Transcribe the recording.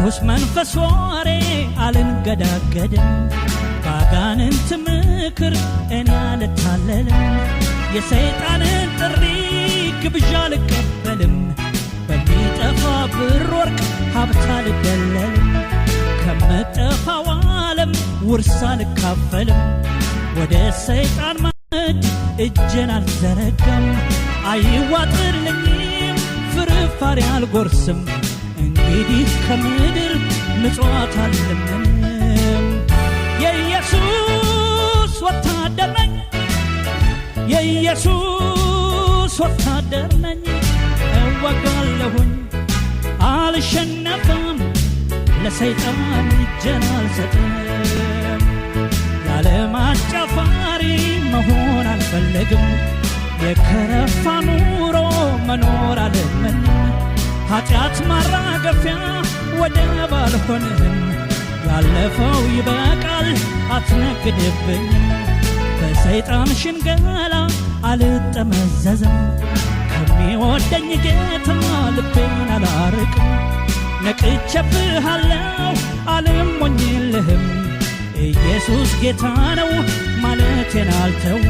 በርኩስ መንፈስ ወሬ አልንገዳገድም ባጋንንት ምክር እኔ አልታለልም የሰይጣንን ጥሪ ግብዣ አልቀበልም በሚጠፋ ብር ወርቅ ሀብት አልደለልም ከመጠፋው ዓለም ውርስ አልካፈልም ወደ ሰይጣን ማዕድ እጄን አልዘረጋም አይዋጥልኝም ፍርፋሪ አልጎርስም እንግዲህ ከምድር ምጽዋት አልለምንም የኢየሱስ ወታደር ነኝ የኢየሱስ ወታደር ነኝ እወጋለሁኝ አልሸነፍም ለሰይጣን እጄን አልሰጥም ያለም አጫፋሪ መሆን አልፈልግም የከረፋ ኑሮ መኖር አልመኝም ኃጢአት ማራገፊያ ወደብ አልሆንህም ያለፈው ይበቃል አትነግድብኝም በሰይጣን ሽንገላ አልጠመዘዝም ከሚወደኝ ጌታ ልቤን አላርቅም ነቅቼብሃለሁ አልሞኝልህም ኢየሱስ ጌታ ነው ማለቴን አልተውም